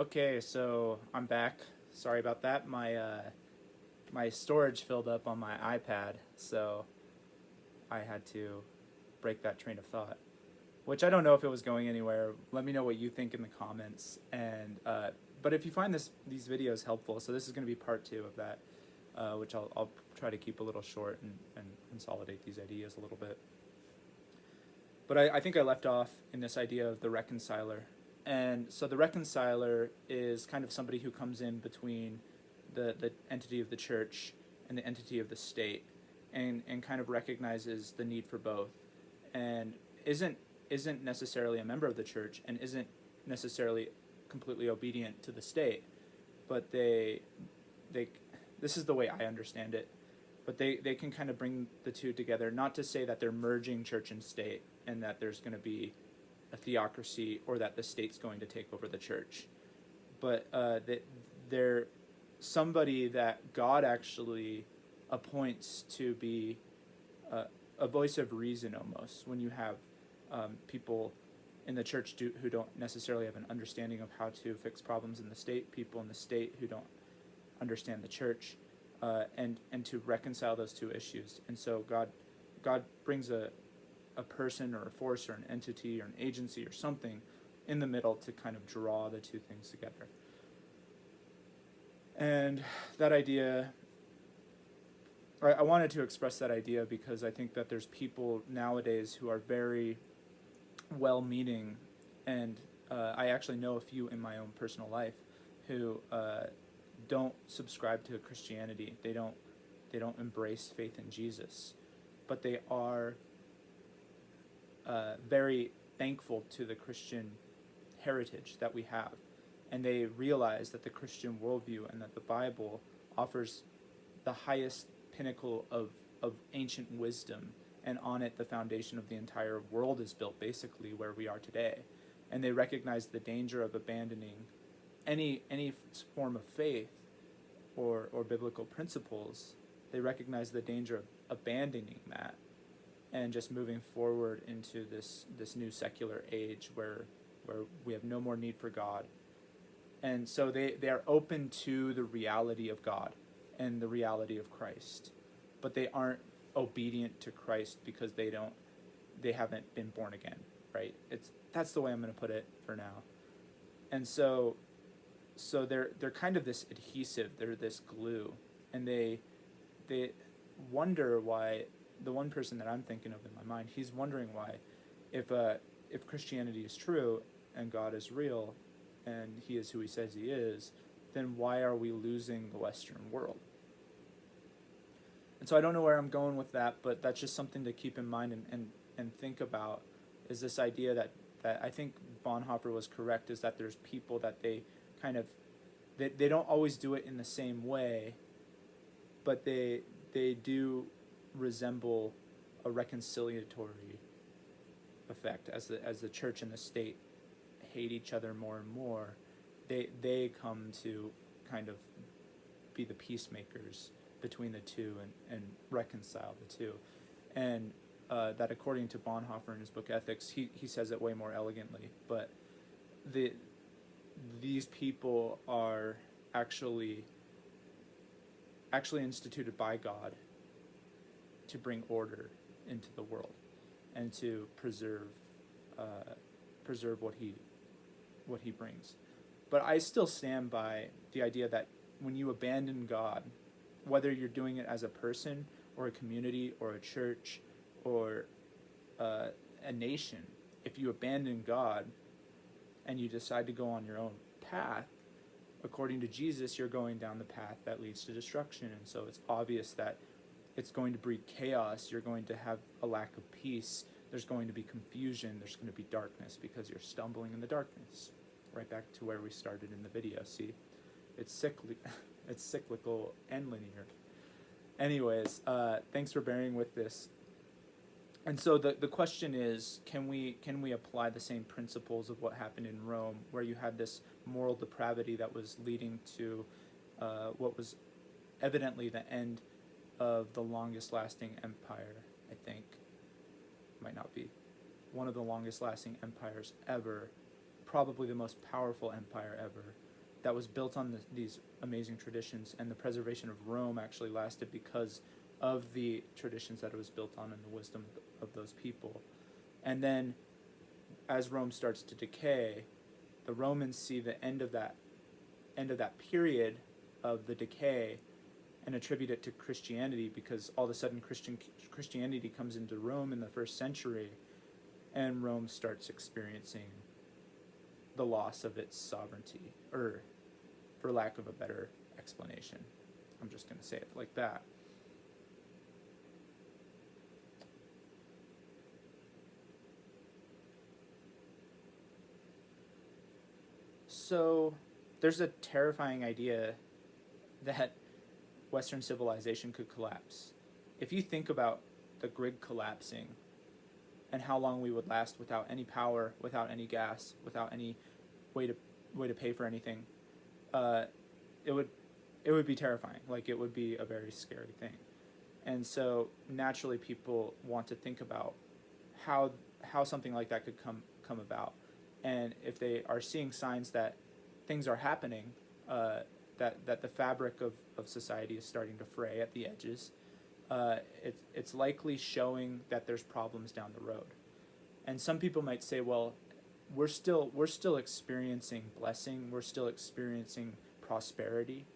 Okay, so I'm back. Sorry about that. My storage filled up on my iPad, so I had to break that train of thought. Which I don't know if it was going anywhere. Let me know what you think in the comments. And but if you find these videos helpful, so this is going to be part two of that, which I'll try to keep a little short and consolidate these ideas a little bit. But I think I left off in this idea of the reconciler. And so the reconciler is kind of somebody who comes in between the entity of the church and the entity of the state, and kind of recognizes the need for both, and isn't necessarily a member of the church and isn't necessarily completely obedient to the state, but they this is the way I understand it, but they can kind of bring the two together, not to say that they're merging church and state and that there's going to be a theocracy or that the state's going to take over the church, but they're somebody that God actually appoints to be a voice of reason almost, when you have people in the church who don't necessarily have an understanding of how to fix problems in the state, people in the state who don't understand the church, and to reconcile those two issues. And so God brings a person or a force or an entity or an agency or something in the middle to kind of draw the two things together. And that idea, I wanted to express that idea because I think that there's people nowadays who are very well-meaning, and I actually know a few in my own personal life who don't subscribe to Christianity. They don't embrace faith in Jesus, but they are very thankful to the Christian heritage that we have, and they realize that the Christian worldview and that the Bible offers the highest pinnacle of ancient wisdom, and on it the foundation of the entire world is built, basically where we are today. And they recognize the danger of abandoning any form of faith or biblical principles. They recognize the danger of abandoning that and just moving forward into this new secular age where we have no more need for God. And so they are open to the reality of God and the reality of Christ, but they aren't obedient to Christ because they haven't been born again, right? That's the way I'm going to put it for now. And so they're kind of this adhesive, they're this glue, and they wonder why. The one person that I'm thinking of in my mind, he's wondering why, if Christianity is true and God is real and he is who he says he is, then why are we losing the Western world? And so I don't know where I'm going with that, but that's just something to keep in mind and think about, is this idea that I think Bonhoeffer was correct, is that there's people that they kind of, they don't always do it in the same way, but they do resemble a reconciliatory effect. As the church and the state hate each other more and more, they come to kind of be the peacemakers between the two and reconcile the two. And that, according to Bonhoeffer in his book Ethics, he says it way more elegantly, but these people are actually instituted by God to bring order into the world and to preserve what he brings. But I still stand by the idea that when you abandon God, whether you're doing it as a person or a community or a church or a nation, if you abandon God and you decide to go on your own path, according to Jesus, you're going down the path that leads to destruction. And so it's obvious that it's going to breed chaos. You're going to have a lack of peace. There's going to be confusion. There's going to be darkness because you're stumbling in the darkness. Right back to where we started in the video. See, it's cyclical and linear. Anyways, thanks for bearing with this. And so the question is, can we apply the same principles of what happened in Rome, where you had this moral depravity that was leading to what was evidently the end of the longest lasting empire, I think. Might not be. One of the longest lasting empires ever, probably the most powerful empire ever, that was built on these amazing traditions, and the preservation of Rome actually lasted because of the traditions that it was built on and the wisdom of those people. And then as Rome starts to decay, the Romans see the end of that period of the decay and attribute it to Christianity, because all of a sudden Christianity comes into Rome in the first century, and Rome starts experiencing the loss of its sovereignty, or for lack of a better explanation. I'm just going to say it like that. So there's a terrifying idea that Western civilization could collapse. If you think about the grid collapsing and how long we would last without any power, without any gas, without any way to pay for anything, it would be terrifying. Like, it would be a very scary thing. And so naturally people want to think about how something like that could come about. And if they are seeing signs that things are happening, that the fabric of society is starting to fray at the edges, it's likely showing that there's problems down the road. And some people might say, well, we're still experiencing blessing, we're still experiencing prosperity.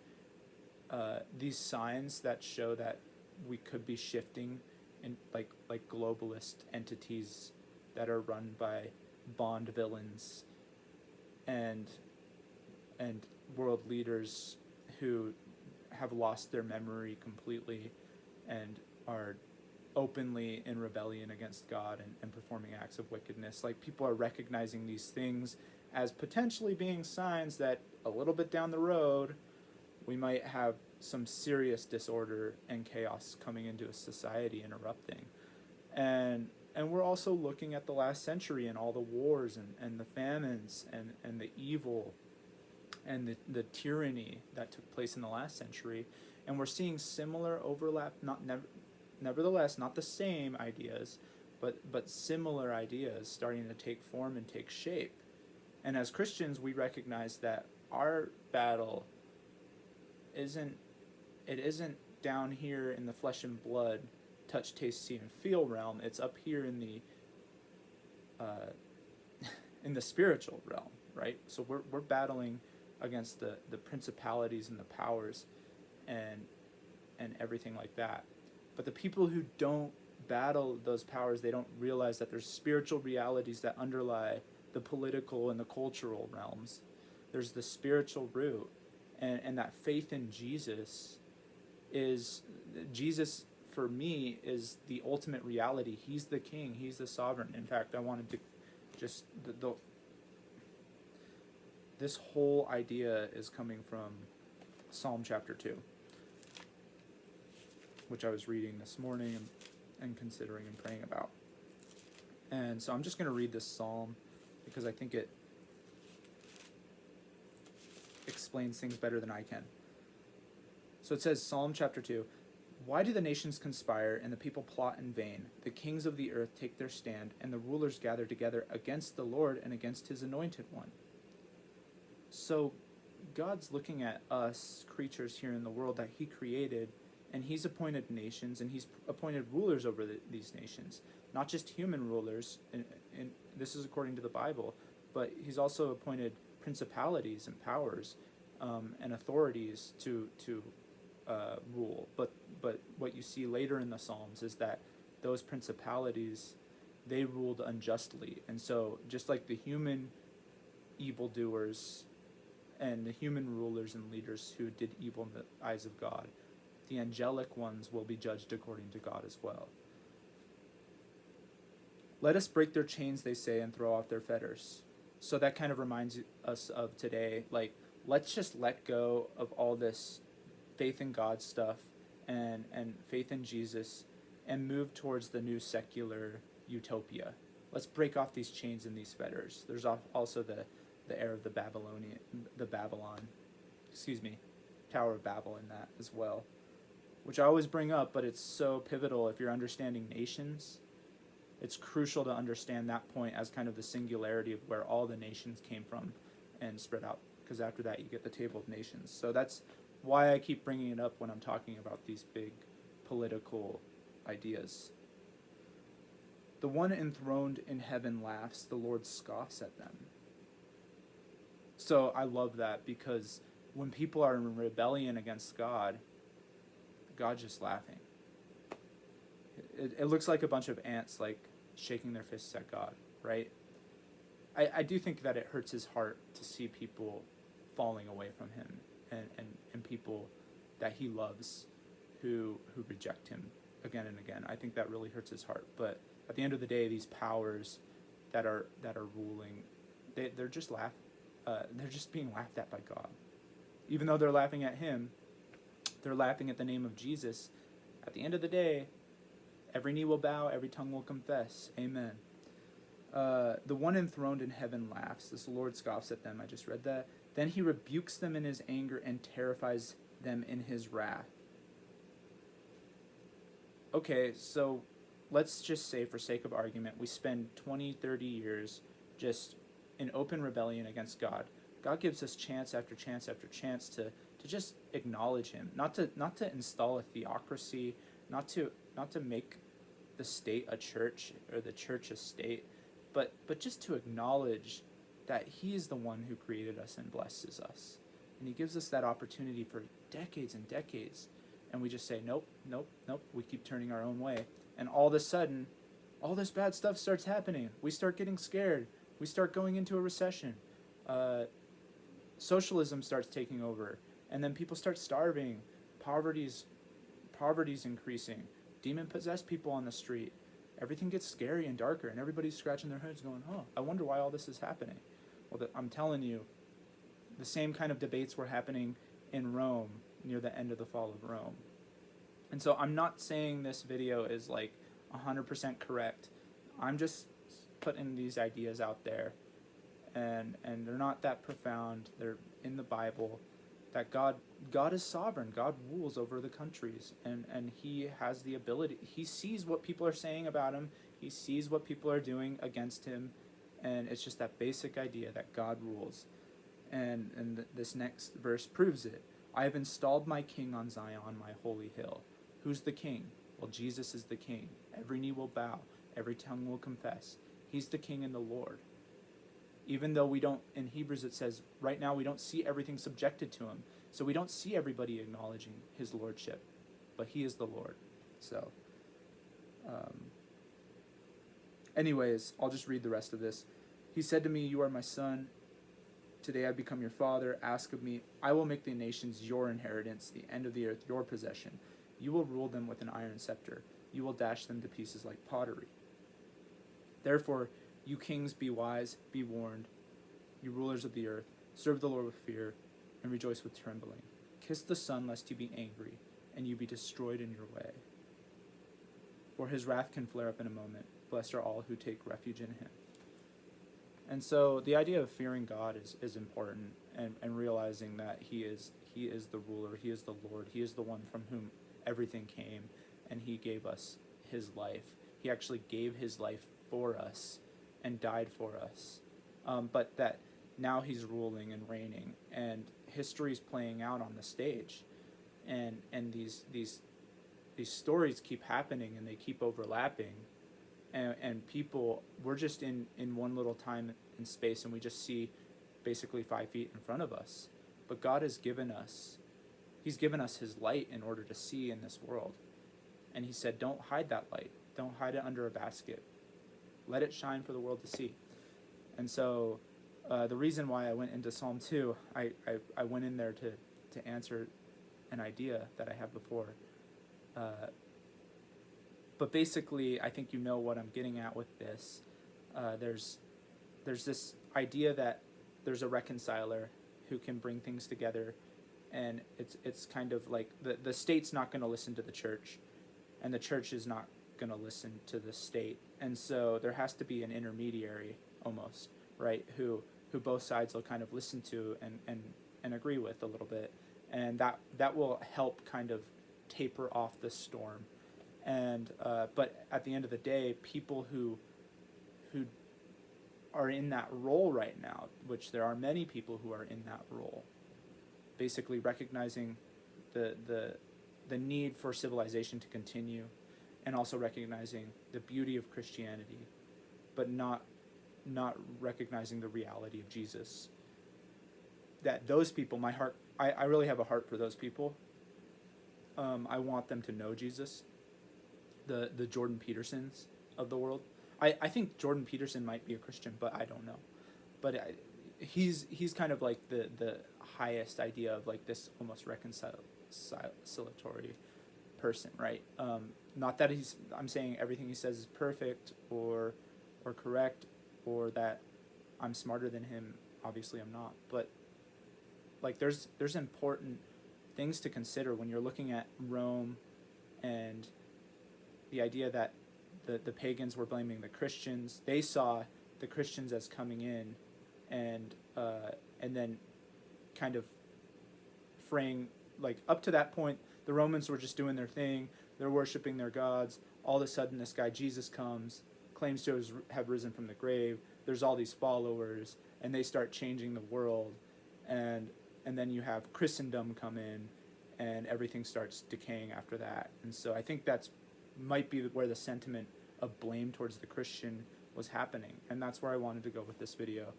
These signs that show that we could be shifting in like globalist entities that are run by Bond villains and world leaders who have lost their memory completely and are openly in rebellion against God and performing acts of wickedness. Like, people are recognizing these things as potentially being signs that a little bit down the road we might have some serious disorder and chaos coming into a society and erupting. And we're also looking at the last century and all the wars and the famines and the evil and the tyranny that took place in the last century. And we're seeing similar overlap, nevertheless, not the same ideas, but similar ideas starting to take form and take shape. And as Christians, we recognize that our battle isn't down here in the flesh and blood, touch, taste, see, and feel realm. It's up here in the spiritual realm, right? So we're battling against the principalities and the powers and everything like that. But the people who don't battle those powers, they don't realize that there's spiritual realities that underlie the political and the cultural realms. There's the spiritual root, and that faith in Jesus for me is the ultimate reality. He's the king, he's the sovereign. In fact, I wanted to just this whole idea is coming from Psalm chapter 2, which I was reading this morning and considering and praying about. And so I'm just going to read this psalm because I think it explains things better than I can. So it says, Psalm chapter 2, "Why do the nations conspire and the people plot in vain? The kings of the earth take their stand, and the rulers gather together against the Lord and against his anointed one." So God's looking at us creatures here in the world that he created, and he's appointed nations, and he's appointed rulers over these nations. Not just human rulers, and this is according to the Bible, but he's also appointed principalities and powers and authorities to rule. But what you see later in the Psalms is that those principalities, they ruled unjustly. And so just like the human evildoers and the human rulers and leaders who did evil in the eyes of God, the angelic ones will be judged according to God as well. "Let us break their chains," they say, "and throw off their fetters." So that kind of reminds us of today. Like, let's just let go of all this faith in God stuff and faith in Jesus and move towards the new secular utopia. Let's break off these chains and these fetters. There's also the era of the Tower of Babel in that as well, which I always bring up, but it's so pivotal if you're understanding nations. It's crucial to understand that point as kind of the singularity of where all the nations came from and spread out, because after that you get the Table of Nations. So that's why I keep bringing it up when I'm talking about these big political ideas. The one enthroned in heaven laughs, the Lord scoffs at them. So I love that, because when people are in rebellion against God, God's just laughing. It looks like a bunch of ants like shaking their fists at God, right? I do think that it hurts his heart to see people falling away from him, and people that he loves who reject him again and again. I think that really hurts his heart. But at the end of the day, these powers that are ruling, they're just they're just being laughed at by God. Even though they're laughing at him, they're laughing at the name of Jesus. At the end of the day, every knee will bow, every tongue will confess. Amen. The one enthroned in heaven laughs. This Lord scoffs at them. I just read that. Then he rebukes them in his anger and terrifies them in his wrath. Okay, so let's just say, for sake of argument, we spend 20, 30 years just in open rebellion against God. God gives us chance after chance after chance to just acknowledge him, not to install a theocracy, not to make the state a church or the church a state, but just to acknowledge that he is the one who created us and blesses us. And he gives us that opportunity for decades and decades. And we just say, nope, nope, nope. We keep turning our own way. And all of a sudden, all this bad stuff starts happening. We start getting scared. We start going into a recession. Socialism starts taking over. And then people start starving. Poverty's increasing. Demon-possessed people on the street. Everything gets scary and darker, and everybody's scratching their heads going, oh, I wonder why all this is happening. Well, I'm telling you, the same kind of debates were happening in Rome near the end of the fall of Rome. And so I'm not saying this video is like 100% correct. I'm just putting these ideas out there, and they're not that profound. They're in the Bible, that God is sovereign. God rules over the countries, and he has the ability. He sees what people are saying about him. He sees what people are doing against him, and it's just that basic idea that God rules. And this next verse proves it. I have installed my king on Zion, my holy hill. Who's the king? Well, Jesus is the king. Every knee will bow. Every tongue will confess. He's the king and the Lord. Even though we don't, in Hebrews it says, right now we don't see everything subjected to him. So we don't see everybody acknowledging his lordship. But he is the Lord. So, anyways, I'll just read the rest of this. He said to me, you are my son. Today I become your father. Ask of me. I will make the nations your inheritance, the end of the earth your possession. You will rule them with an iron scepter. You will dash them to pieces like pottery. Therefore, you kings, be wise, be warned. You rulers of the earth, serve the Lord with fear, and rejoice with trembling. Kiss the Son, lest you be angry, and you be destroyed in your way. For his wrath can flare up in a moment. Blessed are all who take refuge in him. And so the idea of fearing God is important, and realizing that he is the ruler, he is the Lord, he is the one from whom everything came, and he gave us his life. He actually gave his life for us and died for us. But that now he's ruling and reigning, and history's playing out on the stage, and these stories keep happening, and they keep overlapping, and people, we're just in one little time and space, and we just see basically 5 feet in front of us. But God has given us, he's given us his light in order to see in this world. And he said, don't hide that light. Don't hide it under a basket. Let it shine for the world to see. And so the reason why I went into Psalm 2, I went in there to answer an idea that I had before. But basically, I think you know what I'm getting at with this. There's this idea that there's a reconciler who can bring things together, and it's kind of like the state's not going to listen to the church, and the church is not going to listen to the state, and so there has to be an intermediary almost, right, who both sides will kind of listen to and agree with a little bit, and that will help kind of taper off the storm. And but at the end of the day, people who are in that role right now, which there are many people who are in that role, basically recognizing the need for civilization to continue, and also recognizing the beauty of Christianity, but not recognizing the reality of Jesus. That those people, my heart, I really have a heart for those people. I want them to know Jesus, the Jordan Petersons of the world. I think Jordan Peterson might be a Christian, but I don't know. But he's kind of like the highest idea of like this almost reconciliatory person, right? Not that I'm saying everything he says is perfect or correct, or that I'm smarter than him. Obviously I'm not, but like there's important things to consider when you're looking at Rome, and the idea that the pagans were blaming the Christians. They saw the Christians as coming in, and then kind of fraying, like up to that point the Romans were just doing their thing, they're worshiping their gods. All of a sudden this guy Jesus comes, claims to have risen from the grave, there's all these followers, and they start changing the world, and then you have Christendom come in, and everything starts decaying after that. And so I think that's might be where the sentiment of blame towards the Christian was happening, and that's where I wanted to go with this video,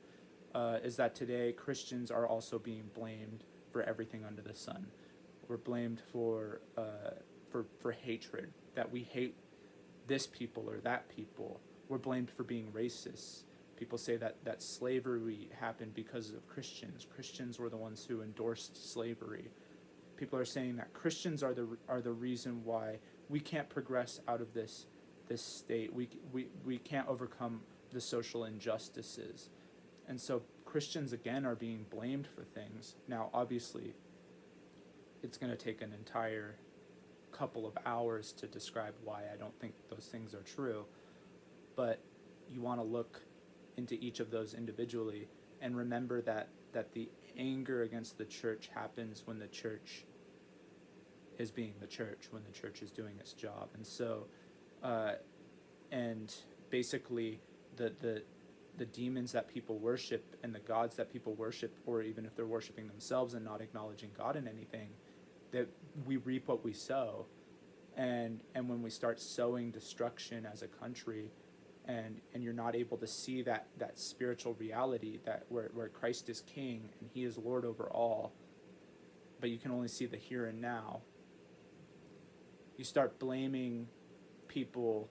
is that today Christians are also being blamed for everything under the sun. We're blamed for hatred, that we hate this people or that people. We're blamed for being racist. People say that slavery happened because of Christians. Christians were the ones who endorsed slavery. People are saying that Christians are the reason why we can't progress out of this state. We can't overcome the social injustices. And so Christians again are being blamed for things. Now obviously it's going to take an entire couple of hours to describe why I don't think those things are true, but you want to look into each of those individually and remember that the anger against the church happens when the church is being the church, when the church is doing its job. And so and basically the demons that people worship and the gods that people worship, or even if they're worshiping themselves and not acknowledging God in anything, that we reap what we sow. And when we start sowing destruction as a country, and you're not able to see that spiritual reality, that where Christ is king and he is Lord over all, but you can only see the here and now, you start blaming people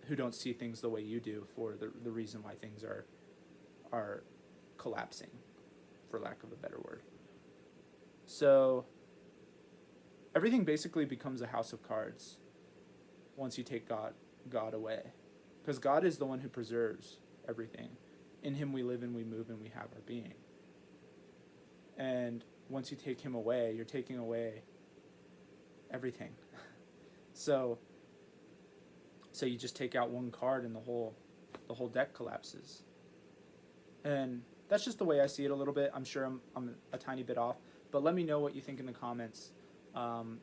who don't see things the way you do for the reason why things are collapsing, for lack of a better word. So everything basically becomes a house of cards once you take God away, because God is the one who preserves everything. In him we live and we move and we have our being. And once you take him away, you're taking away everything. So you just take out one card and the whole deck collapses. And that's just the way I see it a little bit. I'm sure I'm a tiny bit off, but let me know what you think in the comments.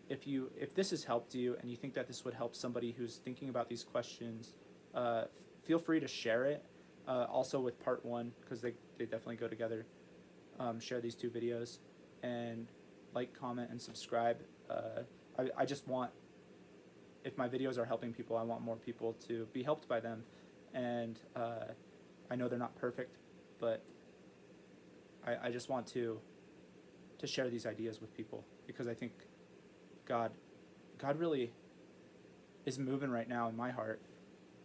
If this has helped you and you think that this would help somebody who's thinking about these questions, feel free to share it. Also with part 1, because they definitely go together. Share these 2 videos and like, comment, and subscribe. I just want, if my videos are helping people, I want more people to be helped by them. And I know they're not perfect, but I just want to share these ideas with people, because I think God really is moving right now in my heart,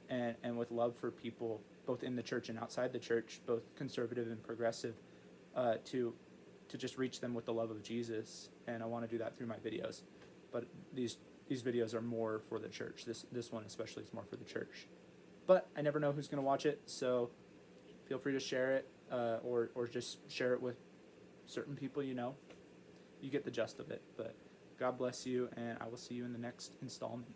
and with love for people, both in the church and outside the church, both conservative and progressive, to just reach them with the love of Jesus. And I want to do that through my videos. But these videos are more for the church. This one especially is more for the church. But I never know who's going to watch it, so feel free to share it, or just share it with certain people you know. You get the gist of it. But God bless you, and I will see you in the next installment.